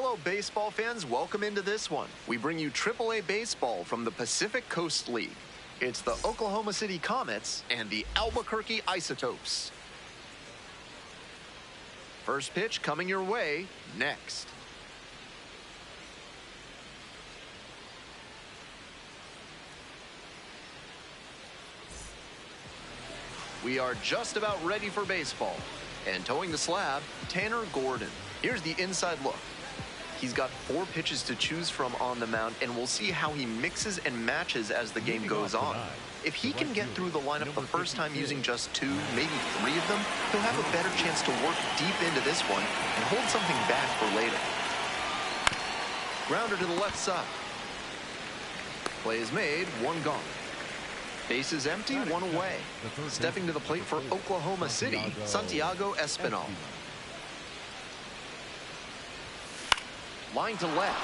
Hello, baseball fans. Welcome into this one. We bring you AAA baseball from the Pacific Coast League. It's the Oklahoma City Comets and the Albuquerque Isotopes. First pitch coming your way next. We are just about ready for baseball. And towing the slab, Tanner Gordon. Here's the inside look. He's got 4 pitches to choose from on the mound, and we'll see how he mixes and matches as the game goes on. If he can get through the lineup the first time using just 2, maybe 3 of them, he'll have a better chance to work deep into this one and hold something back for later. Grounder to the left side. Play is made, 1 gone. Base is empty, 1 away. Stepping to the plate for Oklahoma City, Santiago Espinal. Line to left.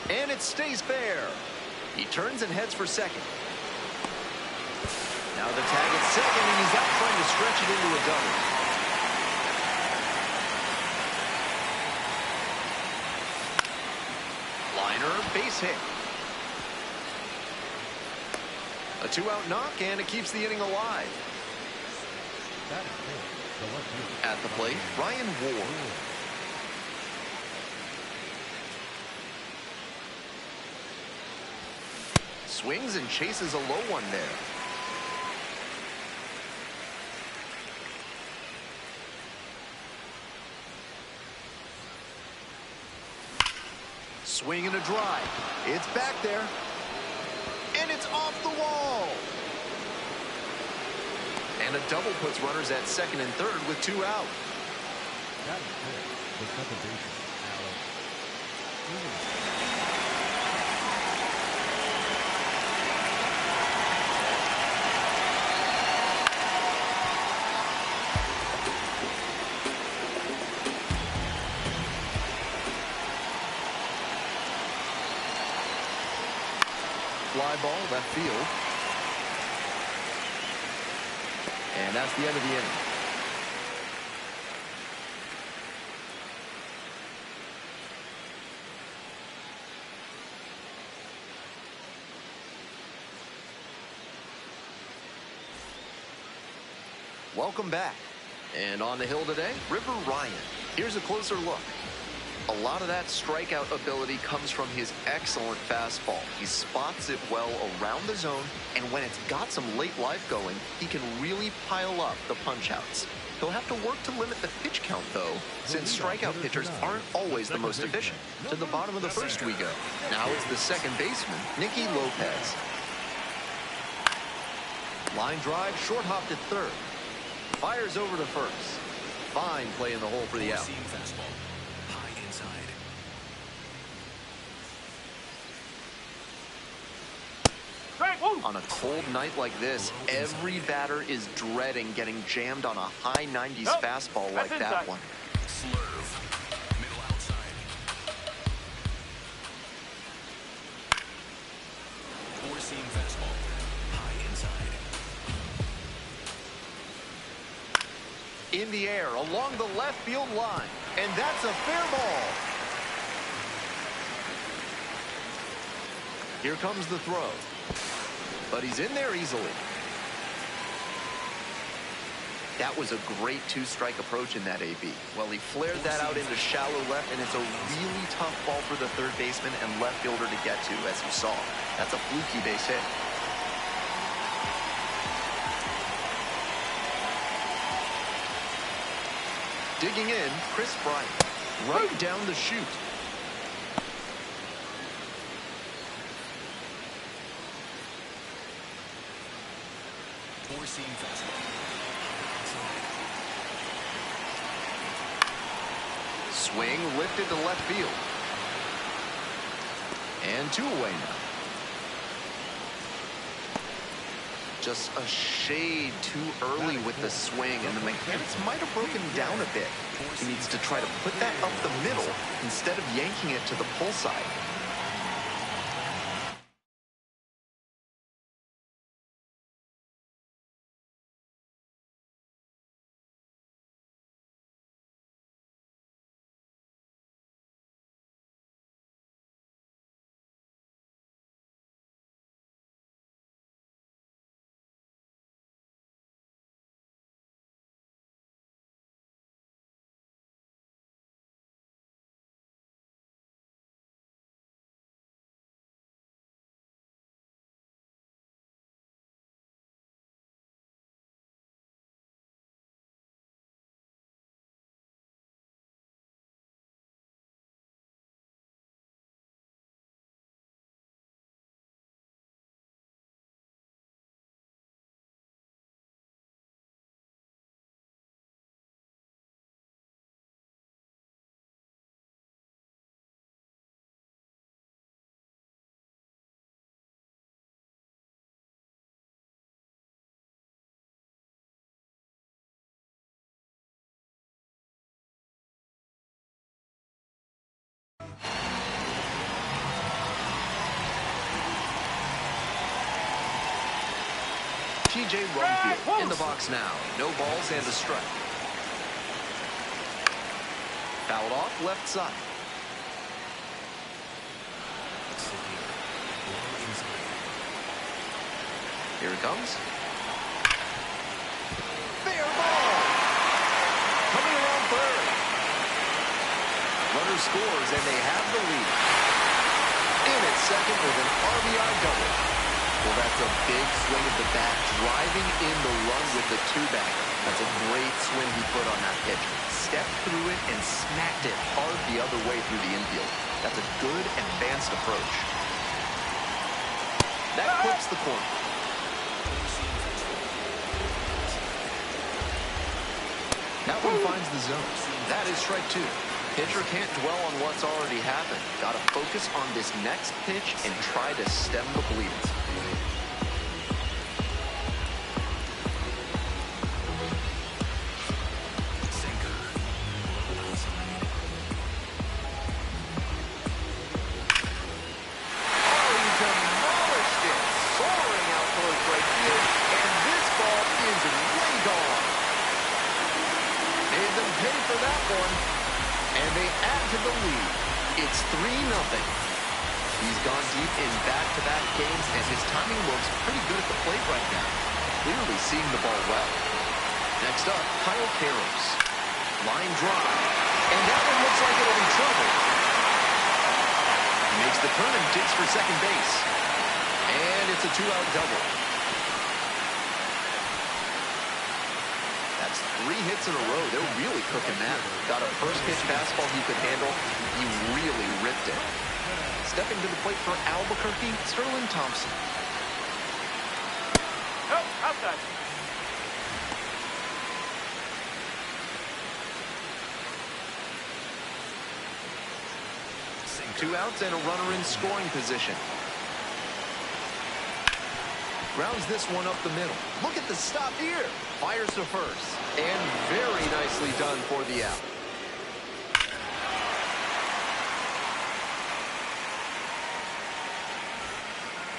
And it stays fair. He turns and heads for second. Now the tag at second, and he's out trying to stretch it into a double. Liner, base hit. A 2-out knock, and it keeps the inning alive. At the plate, Ryan Ward. Swings and chases a low one there. Swing and a drive. It's back there. And it's off the wall. And a double puts runners at second and third with 2 out. Fly ball, left field. And that's the end of the inning. Welcome back. And on the hill today, River Ryan. Here's a closer look. A lot of that strikeout ability comes from his excellent fastball. He spots it well around the zone, and when it's got some late life going, he can really pile up the punch-outs. He'll have to work to limit the pitch count, though, since strikeout pitchers aren't always the most efficient. To the bottom of the first we go. Now it's the second baseman, Nicky Lopez. Line drive, short hop to third. Fires over to first. Fine play in the hole for the out. On a cold night like this, every batter is dreading getting jammed on a high 90s fastball like that one. In the air along the left field line, and that's a fair ball. Here comes the throw. But he's in there easily. That was a great 2-strike approach in that AB. Well, he flared that out into shallow left, and it's a really tough ball for the third baseman and left fielder to get to, as you saw. That's a fluky base hit. Digging in, Chris Bryant. Right down the chute. Swing lifted to left field. And 2 away now. Just a shade too early with the swing, and the mechanics might have broken down a bit. He needs to try to put that up the middle instead of yanking it to the pull side. TJ Rumfield in the box now. No balls and a strike. Fouled off left side. Here it comes. Fair ball. Coming around third. Runner scores, and they have the lead. In at second with an RBI double. Well, that's a big swing at the bat, driving in the run with the two-bagger. That's a great swing he put on that pitch. Stepped through it and smacked it hard the other way through the infield. That's a good advanced approach. That clips the corner. That one finds the zone. That is strike two. Pitcher can't dwell on what's already happened. Got to focus on this next pitch and try to stem the bleeding. And they add to the lead. It's 3-0. He's gone deep in back-to-back games, and his timing looks pretty good at the plate right now. Clearly seeing the ball well. Next up, Kyle Caros. Line drive. And that one looks like it'll be trouble. He makes the turn and digs for second base. And it's a two-out double. That's 3 hits in a row. They're really cooking that. Got a first-pitch fastball he could handle. He really ripped it. Stepping to the plate for Albuquerque, Sterling Thompson. Oh, outside. Two outs and a runner in scoring position. Grounds this one up the middle. Look at the stop here. Fires to first. And very nicely done for the out.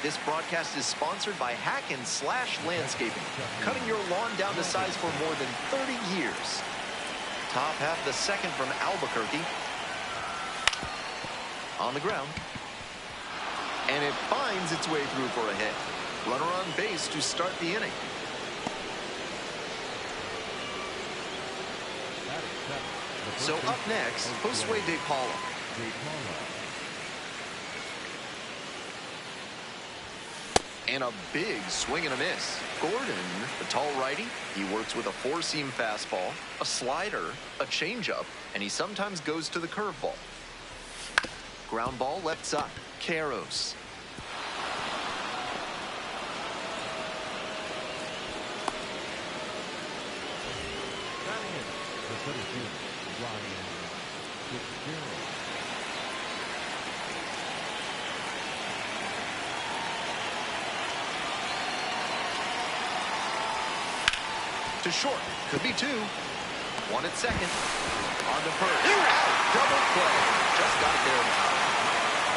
This broadcast is sponsored by Hack & Slash Landscaping, cutting your lawn down to size for more than 30 years. Top half the second from Albuquerque. On the ground. And it finds its way through for a hit. Runner on base to start the inning. So up next, Josue De Paula. And a big swing and a miss. Gordon, the tall righty, he works with a four-seam fastball, a slider, a changeup, and he sometimes goes to the curveball. Ground ball left side. Caros. To short. Could be 2. 1 at second. On to first. Double play. Just got it there in time.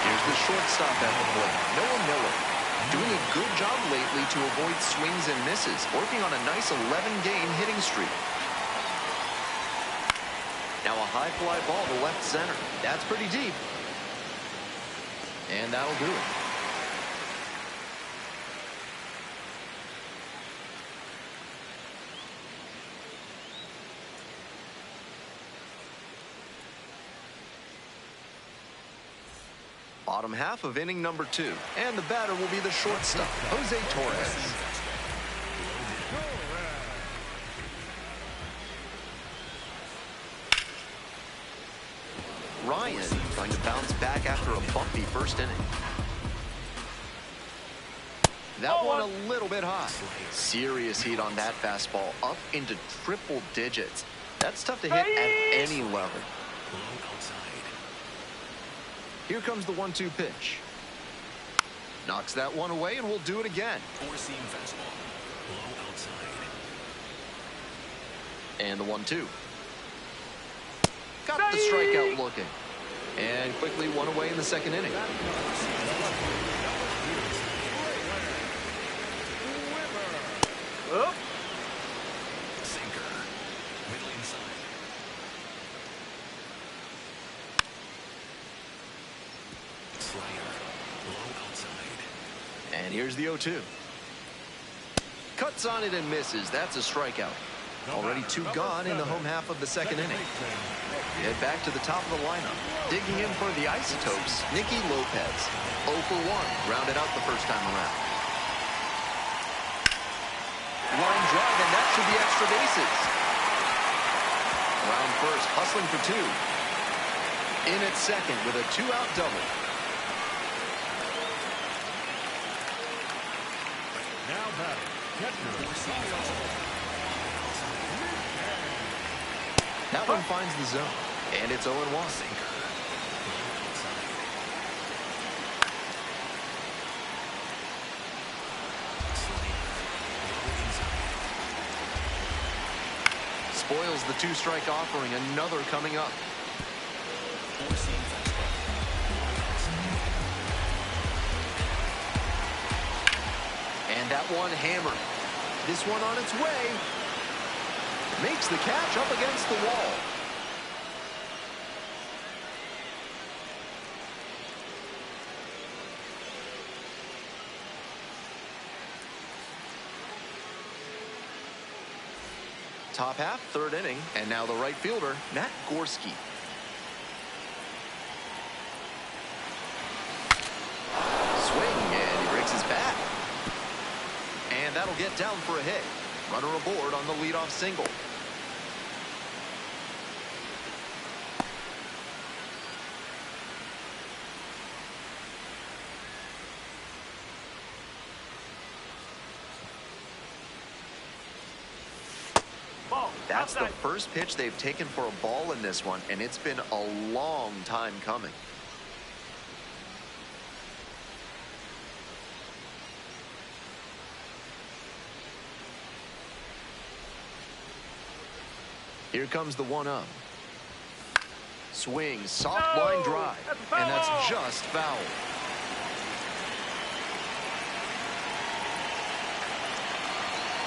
Here's the shortstop at the plate. Noah Miller. Doing a good job lately to avoid swings and misses. Working on a nice 11-game hitting streak. Now a high fly ball to left center. That's pretty deep. And that'll do it. Bottom half of inning number 2. And the batter will be the shortstop, Jose Torres. Ryan trying to bounce back after a bumpy first inning. That one a little bit high. Serious heat on that fastball, up into triple digits. That's tough to hit at any level. Here comes the 1-2 pitch. Knocks that one away, and we'll do it again. Four-seam fastball. Low outside. And the 1-2. Got the strikeout looking. And quickly one away in the second inning. And here's the 0-2. Cuts on it and misses. That's a strikeout. Already 2 gone in the home half of the second inning. Head back to the top of the lineup. Digging in for the Isotopes, Nicky Lopez. 0 for 1, rounded out the first time around. Line drive, and that should be extra bases. Round first, hustling for 2. In at second with a 2-out double. Now batting, That one finds the zone, and it's 0-1. Spoils the 2-strike offering, another coming up. And that one hammered. This one on its way. Makes the catch up against the wall. Top half, third inning, and now the right fielder, Matt Gorski. Swing, and he breaks his bat. And that'll get down for a hit. Runner aboard on the leadoff single. That's the first pitch they've taken for a ball in this one, and it's been a long time coming. Here comes the 1-0. Swing, soft line drive, and that's just foul.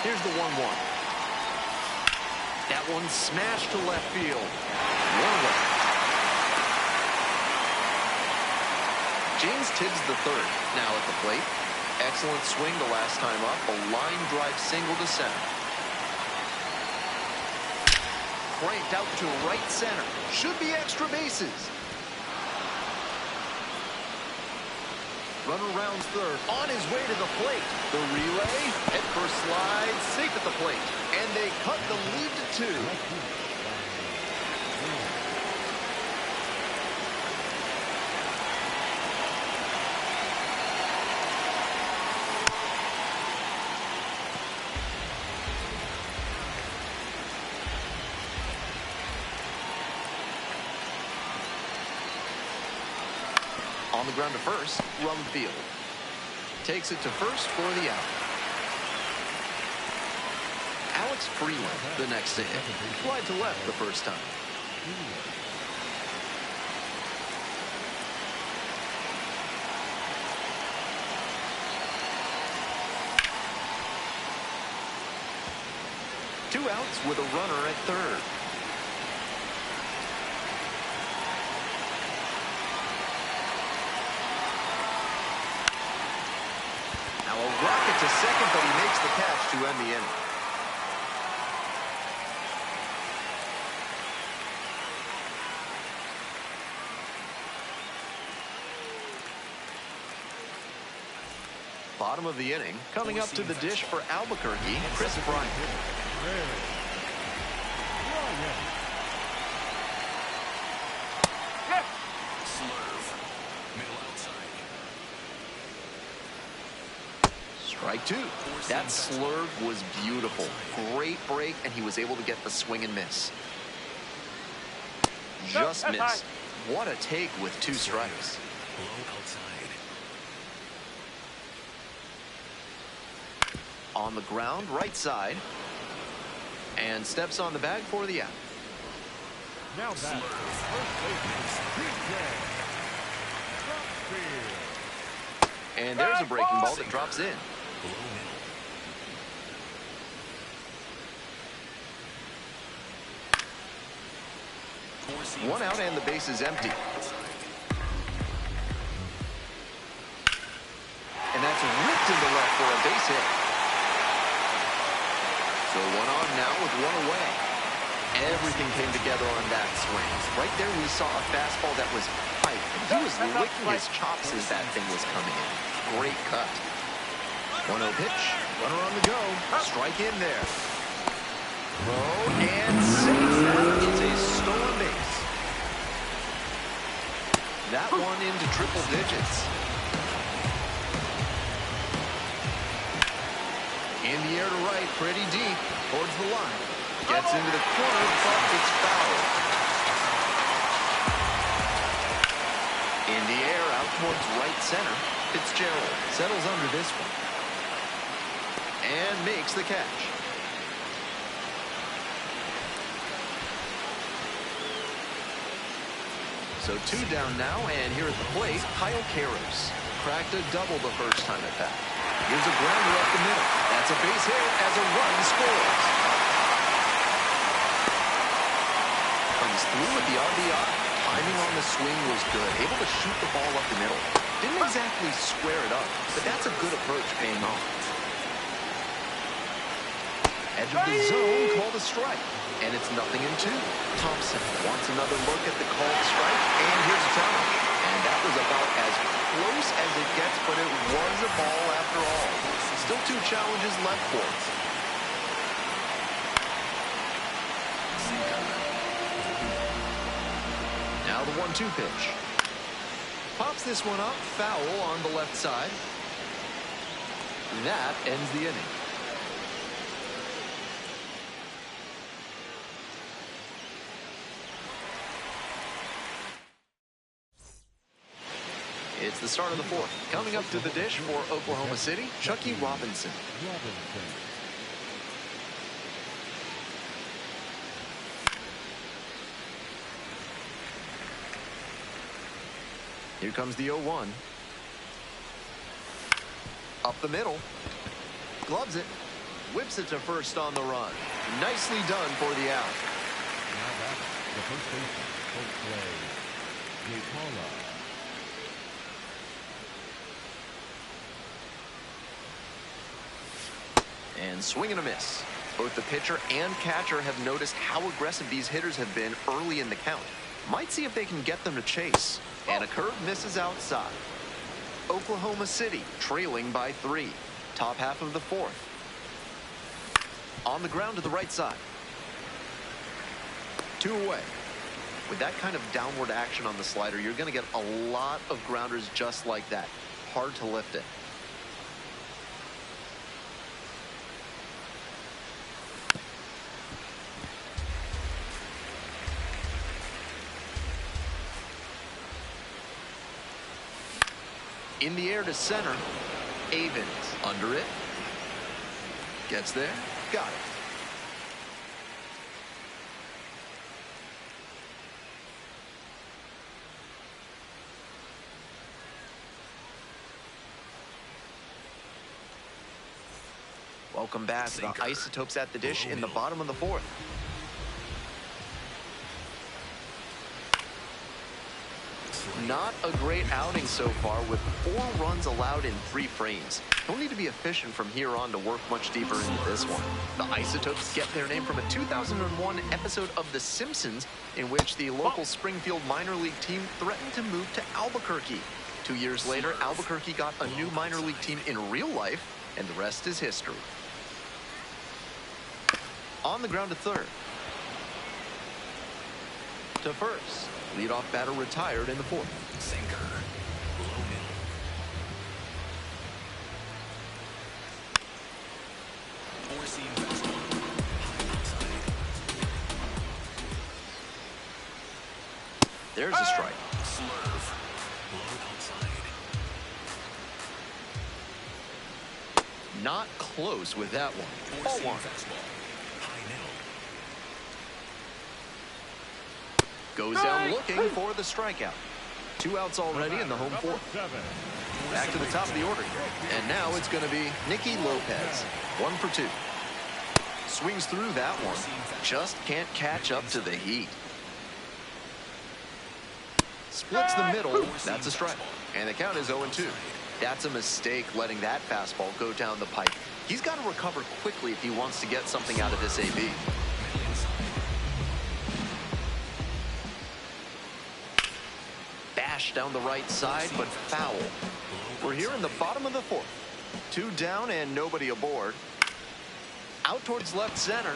Here's the 1-1. That one smashed to left field. 1 away. James Tibbs III now at the plate. Excellent swing the last time up. A line drive single to center. Cranked out to right center. Should be extra bases. Runner rounds third, on his way to the plate. The relay, head first slide, safe at the plate. And they cut the lead to 2. On the ground to first, Rumfield. Takes it to first for the out. Alex Freeland, the next to hit. Fly to left the first time. Two outs with a runner at third. Now a rocket to second, but he makes the catch to end the inning. Bottom of the inning, coming up to the dish for Albuquerque, Chris Bryant. Strike 2. That slurve was beautiful. Great break, and he was able to get the swing and miss. Just missed. What a take with 2 strikes. On the ground, right side. And steps on the bag for the out. Now back. And there's a breaking ball that drops in. One out and the base is empty. And that's ripped into left for a base hit. So one on now with one away. Everything came together on that swing. Right there we saw a fastball that was tight. He was licking his chops as that thing was coming in. Great cut. 1-0 pitch. Runner on the go. Strike in there. Throw and safe. That is a stolen base. That one into triple digits. In the air to right, pretty deep, towards the line. Gets into the corner, but it's foul. In the air, out towards right center, Fitzgerald settles under this one. And makes the catch. So 2 down now, and here at the plate, Kyle Karros cracked a double the first time at bat. Here's a grounder up the middle. That's a base hit as a run scores. Comes through with the RBI. Timing on the swing was good. Able to shoot the ball up the middle. Didn't exactly square it up, but that's a good approach paying off. Edge of the zone, called a strike. And it's 0-2. Thompson wants another look at the called strike, and here's a challenge. And that was about as close as it gets, but it was a ball after all. Still 2 challenges left for it. Now the 1-2 pitch. Pops this one up, foul on the left side. That ends the inning. It's the start of the 4th. Coming up to the dish for Oklahoma City, Chucky Robinson. Here comes the 0-1. Up the middle. Gloves it. Whips it to first on the run. Nicely done for the out. Now back, the first baseman, first play, Nicola. And swing and a miss. Both the pitcher and catcher have noticed how aggressive these hitters have been early in the count. Might see if they can get them to chase. And a curve misses outside. Oklahoma City trailing by 3. Top half of the 4th. On the ground to the right side. 2 away. With that kind of downward action on the slider, you're going to get a lot of grounders just like that. Hard to lift it. In the air to center. Avens under it. Gets there. Got it. Welcome back. The Isotopes at the dish in the bottom of the 4th. Not a great outing so far with 4 runs allowed in 3 frames. Don't need to be efficient from here on to work much deeper into this one. The Isotopes get their name from a 2001 episode of The Simpsons in which the local Springfield minor league team threatened to move to Albuquerque. 2 years later, Albuquerque got a new minor league team in real life, and the rest is history. On the ground to third. To first. Leadoff batter retired in the 4th. Sinker. Low middle. Four-seam fastball. High outside. There's a strike. Slurve. Low outside. Not close with that one. Ball Four-seam 1. fastball. High middle. Goes down looking for the strikeout. 2 outs already in the home 4th. 7. Back to the top of the order. And now it's going to be Nicky Lopez. 1 for 2. Swings through that one. Just can't catch up to the heat. Splits the middle. That's a strike. And the count is 0-2. That's a mistake, letting that fastball go down the pipe. He's got to recover quickly if he wants to get something out of this AB. Bash down the right side, but foul. We're here in the bottom of the fourth. 2 down and nobody aboard. Out towards left center.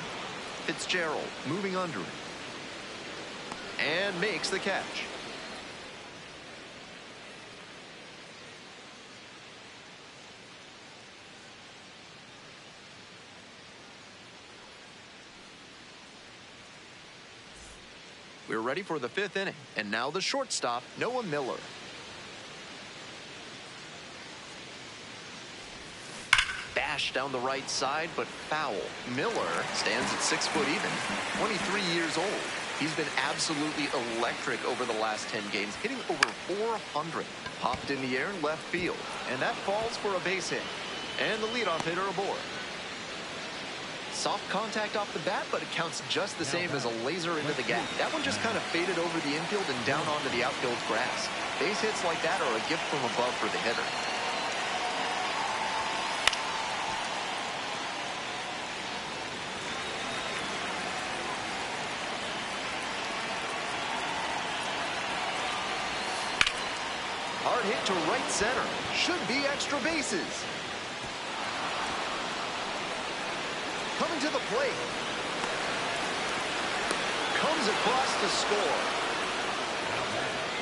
Fitzgerald moving under it. And makes the catch. We're ready for the 5th inning. And now the shortstop, Noah Miller. Bash down the right side, but foul. Miller stands at 6 foot even, 23 years old. He's been absolutely electric over the last 10 games, hitting over 400. Popped in the air in left field, and that falls for a base hit. And the leadoff hitter aboard. Soft contact off the bat, but it counts just the same as a laser into the gap. That one just kind of faded over the infield and down onto the outfield grass. Base hits like that are a gift from above for the hitter. Hard hit to right center. Should be extra bases. Coming to the plate. Comes across to score.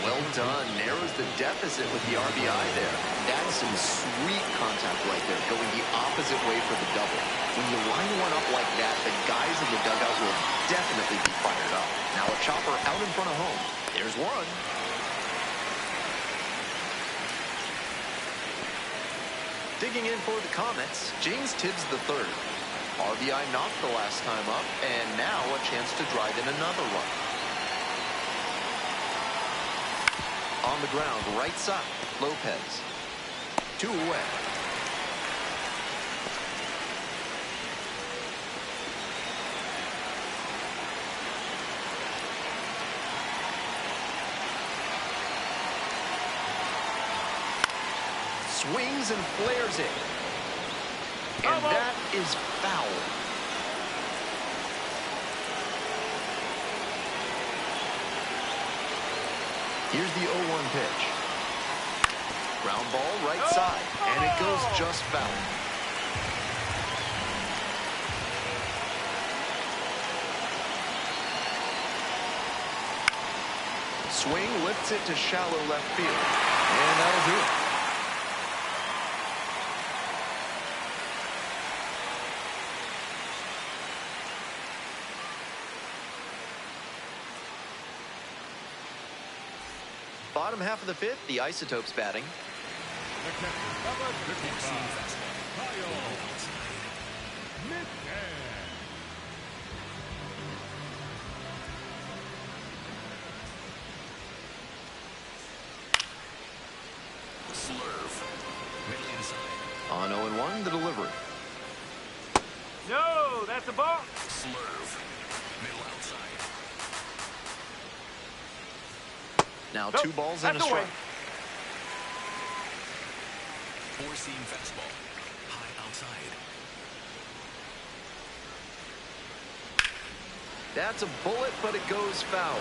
Well done. Narrows the deficit with the RBI there. That's some sweet contact right there, going the opposite way for the double. When you line one up like that, the guys in the dugout will definitely be fired up. Now a chopper out in front of home. There's one. Digging in for the Comets, James Tibbs III. RBI knocked the last time up, and now a chance to drive in another one. On the ground, right side, Lopez. 2 away. Swings and flares it. And that is foul. Here's the 0-1 pitch. Ground ball right side, and it goes just foul. Swing lifts it to shallow left field, and that'll do it. Bottom half of the 5th, the Isotopes batting. The catcher, number 55, Kyle Midman. Slurve. Middle inside. On 0-1, the delivery. No, that's a ball. Slurve. Middle outside. Now 2 balls and a strike. 4-seam fastball. High outside. That's a bullet, but it goes foul.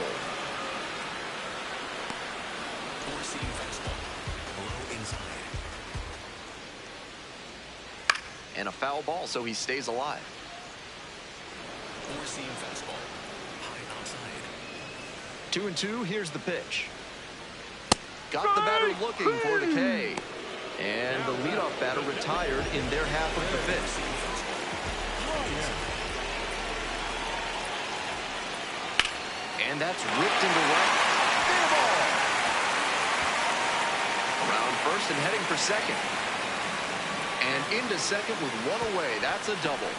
4-seam fastball. Low inside. And a foul ball, so he stays alive. 4-seam fastball. High outside. 2-2, here's the pitch. Got the batter looking for the K. And the leadoff batter retired in their half of the 5th. And that's ripped into right. Fair ball. Around first and heading for second. And into second with 1 away. That's a double.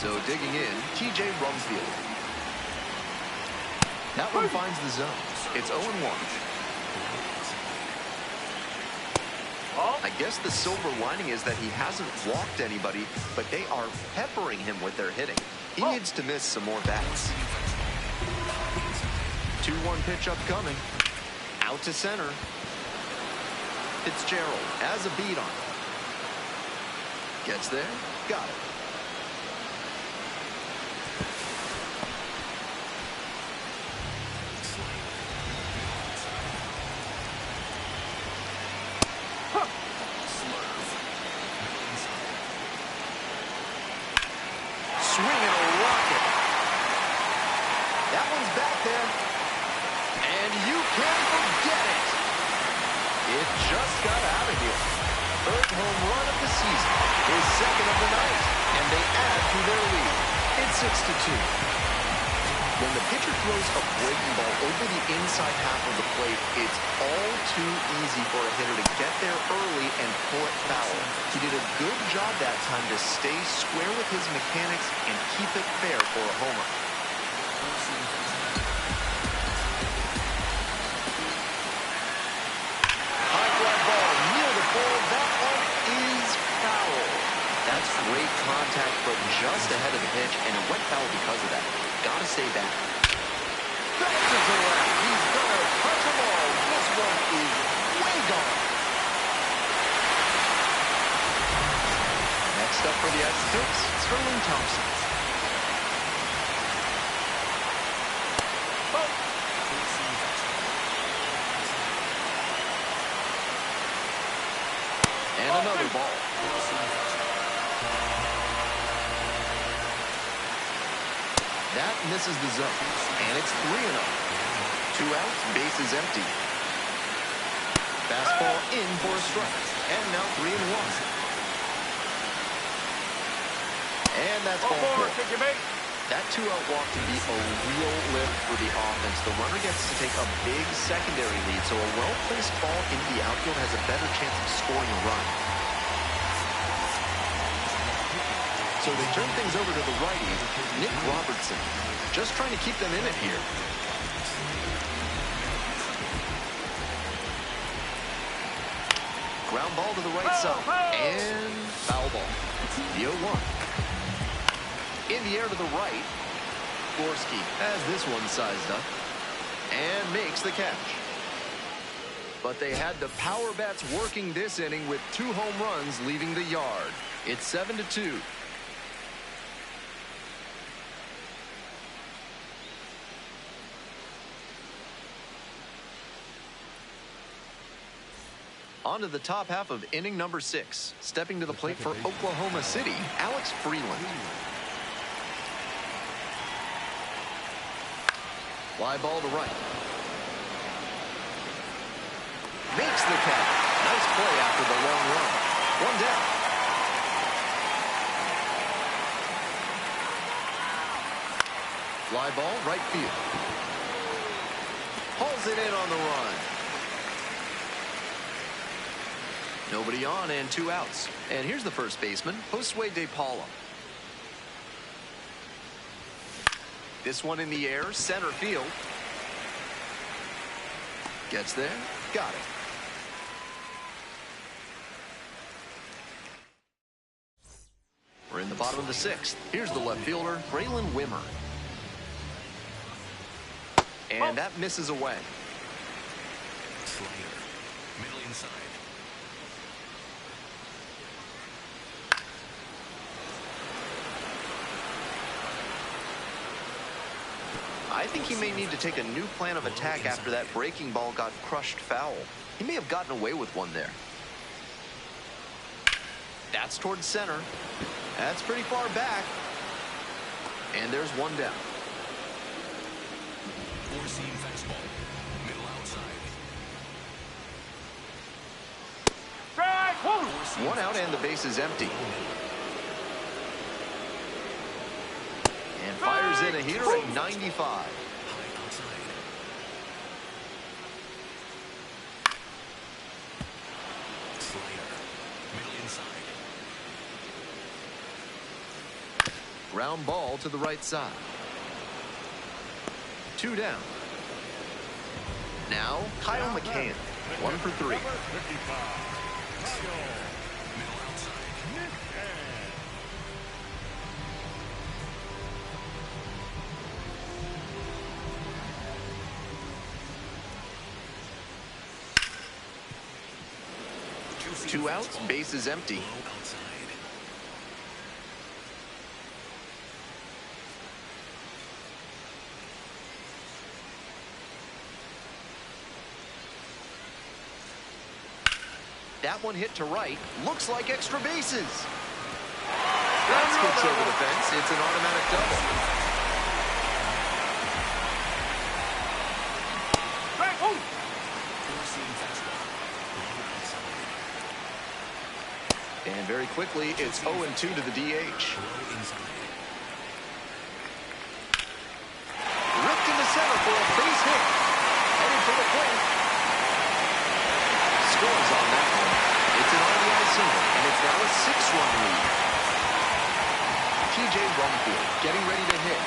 So digging in, TJ Rumfield. That one finds the zone. It's 0-1. I guess the silver lining is that he hasn't walked anybody, but they are peppering him with their hitting. He needs to miss some more bats. 2-1 pitch upcoming. Out to center. Fitzgerald has a beat on it. Gets there. Got it. Swinging a rocket. That one's back there. And you can forget it. It just got out of here. Third home run of the season. His second of the night. And they add to their lead. It's 6-2. When the pitcher throws a breaking ball over the inside half of the plate, it's all too easy for a hitter to get there early and pull it foul. He did a good job that time to stay square with his mechanics and keep it fair for a homer. High fly ball near the pole. That one is foul. That's great contact, but just ahead of the pitch, and it went foul because of that. Gotta stay back. Bounces around. He's gonna touch them all. This one is way gone. Next up for the Isotopes, Sterling Thompson. And another ball. That misses the zone, and it's 3-0. 2 outs, bases empty. Fastball in for a strike, and now 3-1. And that's ball 4. That 2-out walk can be a real lift for the offense. The runner gets to take a big secondary lead, so a well-placed ball into the outfield has a better chance of scoring a run. So they turn things over to the righty, Nick Robertson. Just trying to keep them in it here. Ground ball to the right side. And foul ball. The 0-1. In the air to the right. Gorski has this one sized up. And makes the catch. But they had the power bats working this inning with 2 home runs leaving the yard. It's 7-2. On to the top half of inning number 6. Stepping to the plate for Oklahoma City, Alex Freeland. Fly ball to right. Makes the catch. Nice play after the long run. 1 down. Fly ball, right field. Hauls it in on the run. Nobody on and 2 outs. And here's the first baseman, Josue De Paula. This one in the air, center field. Gets there, got it. We're in the bottom of the 6th. Here's the left fielder, Braylon Wimmer. And that misses away. Slider, middle inside. I think he may need to take a new plan of attack after that breaking ball got crushed foul. He may have gotten away with one there. That's towards center. That's pretty far back. And there's 1 down. 4-seam fastball, middle outside. 1 out and the base is empty. And fires in a heater at 95. High outside. Slider, middle inside. Ground ball to the right side. 2 down. Now, Kyle McCann. 1 for 3. Number 55, Kyle Middle outside. McCann. 2 outs, base is empty. That one hit to right. Looks like extra bases. That skips over the fence. It's an automatic double. And very quickly, it's 0-2 to the DH. Ripped into center for a base hit. Headed for the plate. Scores on that one. It's an RBI single, and it's now a 6-run lead. TJ Rumfield getting ready to hit.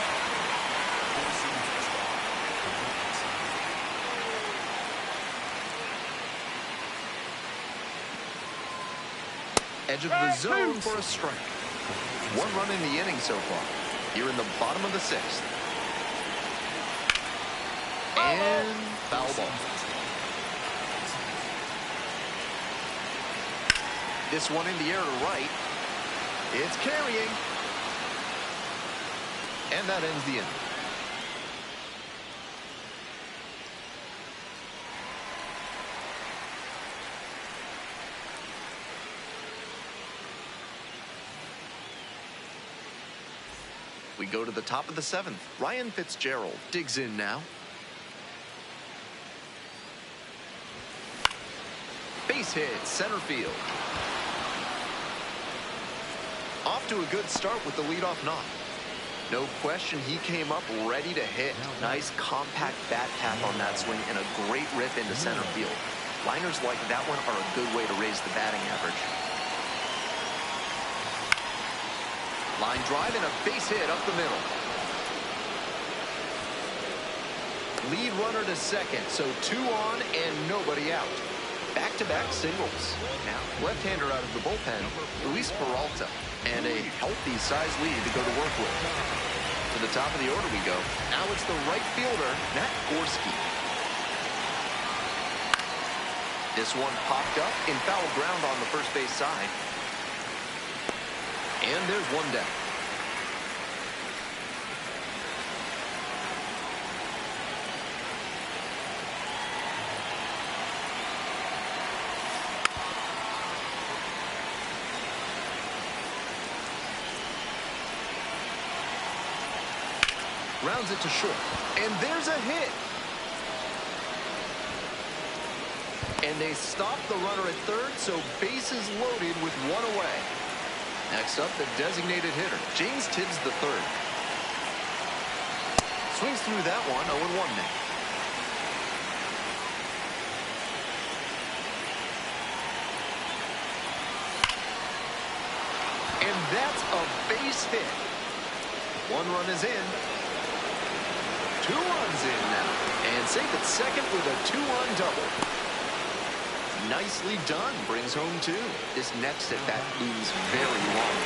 Edge of the zone for a strike. 1 run in the inning so far. Here in the bottom of the 6th. And foul ball. This one in the air to right. It's carrying. And that ends the inning. We go to the top of the 7th. Ryan Fitzgerald digs in now. Base hit, center field. Off to a good start with the leadoff knock. No question, he came up ready to hit. Nice compact bat tap on that swing and a great rip into center field. Liners like that one are a good way to raise the batting average. Line drive and a base hit up the middle. Lead runner to second, so 2 on and nobody out. Back-to-back singles. Now, left-hander out of the bullpen, Luis Peralta. And a healthy size lead to go to work with. To the top of the order we go. Now it's the right fielder, Matt Gorski. This one popped up in foul ground on the first base side. And there's one down. Rounds it to short. And there's a hit. And they stop the runner at third, so bases loaded with 1 away. Next up, the designated hitter, James Tibbs III. Swings through that one, 0-1 now. And that's a base hit. 1 run is in. 2 runs in now. And safe at second with a 2-run double. Nicely done. Brings home 2. This next at bat looms very long.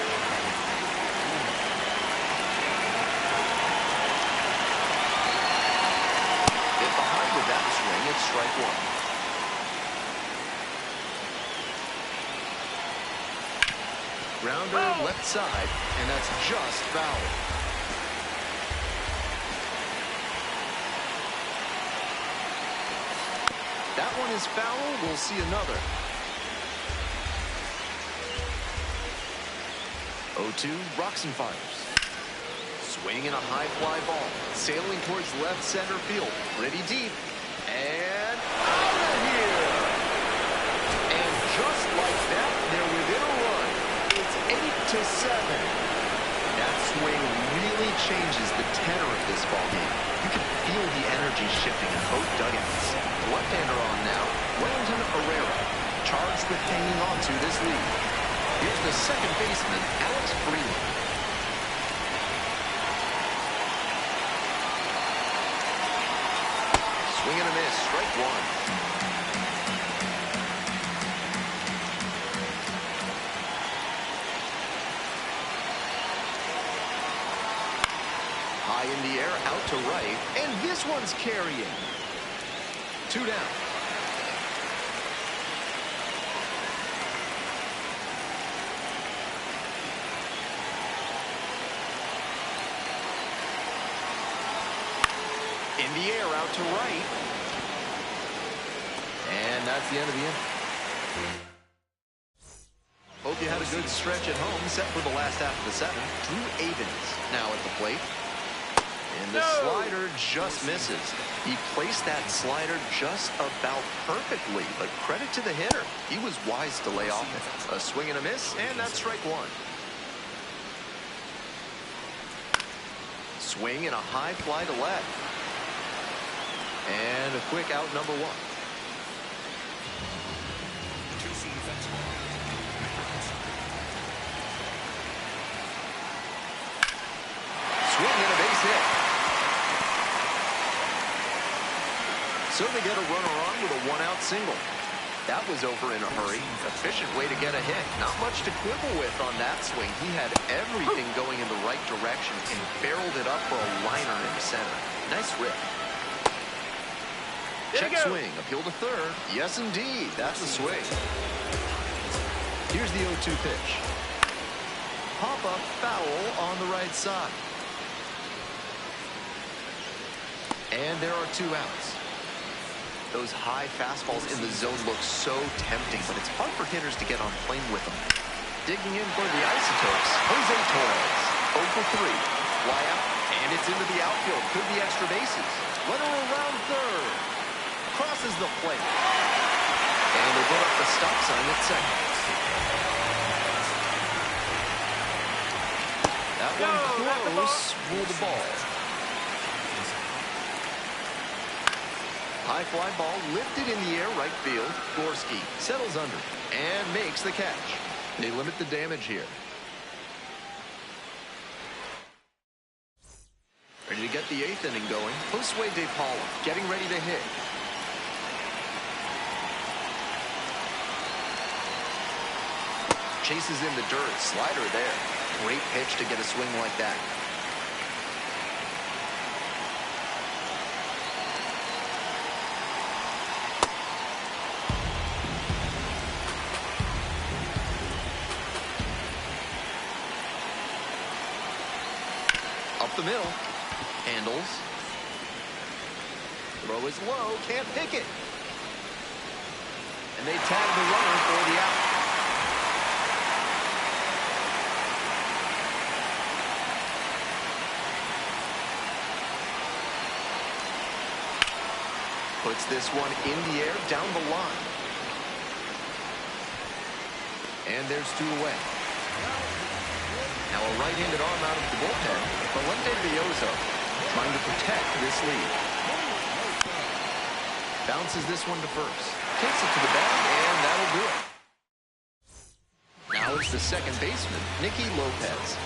Get behind with that swing. It's strike 1. Grounder left side, and that's just foul. That one is foul. We'll see another. 0-2, rocks and fires. Swinging a high fly ball. Sailing towards left center field. Pretty deep. And out of here. And just like that, they're within a run. It's 8-7. That swing really changes the tenor of this ball game. You can feel the energy shifting in both dugouts. Left-hander on now, Wellington Herrera, charged with hanging on to this lead. Here's the second baseman, Alex Freeland. Swing and a miss, strike 1. High in the air, out to right, and this one's carrying. 2 down. the air out to right. And that's the end of the inning. Hope you had a good stretch at home. Set for the last half of the seventh. Drew Avens now at the plate. And the slider just misses. He placed that slider just about perfectly, but credit to the hitter. He was wise to lay off it. A swing and a miss, and that's strike one. Swing and a high fly to left. And a quick out, number one. Swing and a base hit. So they get a runner on with a one-out single. That was over in a hurry. Efficient way to get a hit. Not much to quibble with on that swing. He had everything going in the right direction and barreled it up for a liner in the center. Nice rip. Check swing. Appeal to third. Yes, indeed. That's a swing. Here's the 0-2 pitch. Pop-up foul on the right side. And there are two outs. Those high fastballs in the zone look so tempting, but it's hard for hitters to get on plane with them. Digging in for the Isotopes, Jose Torres. 0 for 3. Fly out, and it's into the outfield. Could be extra bases. Runner around third. Crosses the plate. And they put up the stop sign at second. That one close. Ruled the ball. High fly ball lifted in the air, right field. Gorski settles under and makes the catch. They limit the damage here. Ready to get the 8th inning going. Josue De Paula getting ready to hit. Chases in the dirt. Slider there. Great pitch to get a swing like that. Up the middle. Handles. Throw is low. Can't pick it. And they tag the runner for the out. Puts this one in the air, down the line. And there's 2 away. Now a right-handed arm out of the bullpen. Valente Villoso trying to protect this lead. Bounces this one to first. Takes it to the bag, and that'll do it. Now it's the second baseman, Nicky Lopez.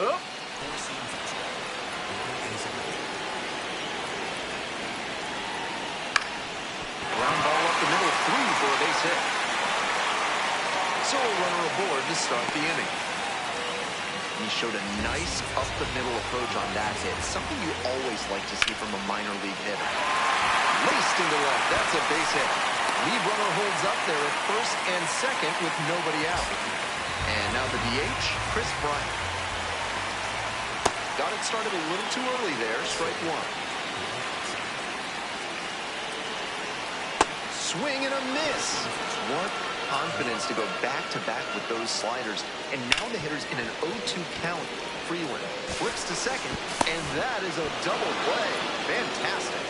Oh. Ground ball up the middle, 3 for a base hit. So a runner aboard to start the inning. He showed a nice up-the-middle approach on that hit, something you always like to see from a minor league hitter. Laced into left, that's a base hit. Lead runner holds up there at first and second with nobody out. And now the DH, Chris Bryant. Got it started a little too early there, strike one. Swing and a miss. What confidence to go back-to-back with those sliders. And now the hitter's in an 0-2 count. Freeland flips to second, and that is a double play. Fantastic.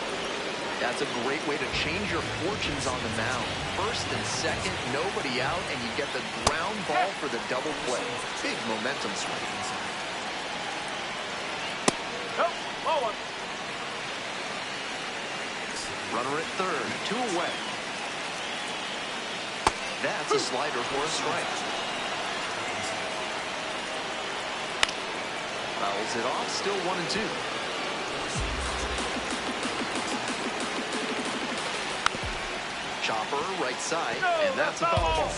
That's a great way to change your fortunes on the mound. First and second, nobody out, and you get the ground ball for the double play. Big momentum swing. Oh, ball one. Runner at third, 2 away. That's a slider for a strike. Fouls it off, still 1-2. Chopper, right side, and that's a foul ball.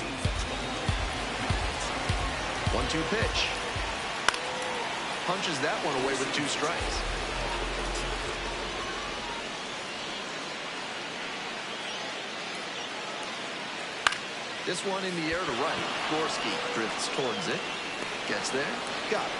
1-2 pitch. Punches that one away with 2 strikes. This one in the air to right. Gorski drifts towards it. Gets there. Got it.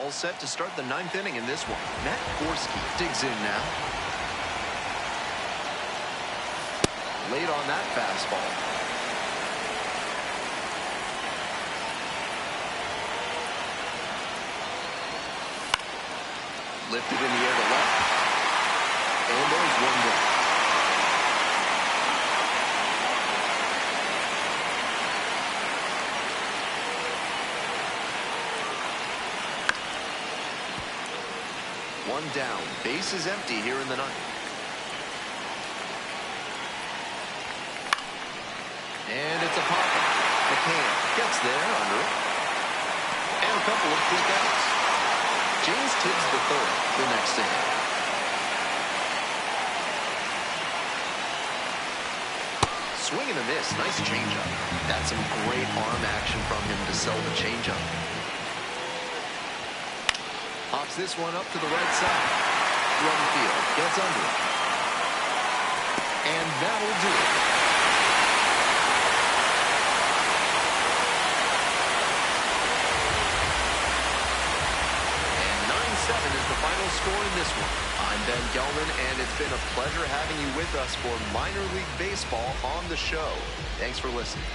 All set to start the 9th inning in this one. Matt Gorski digs in now. Late on that fastball. Lifted in the air to left. And there's one down. One down. Base is empty here in the 9th. And it's a pop-up. McCann gets there under it. And a couple of quick outs. James Tibbs III, the next inning. Swing and a miss. Nice changeup. That's some great arm action from him to sell the changeup. Pops this one up to the right side. Run field. Gets under it. And that'll do it. And 9-7 is the final score in this one. I'm Ben Gelman, and it's been a pleasure having you with us for minor league baseball on the show. Thanks for listening.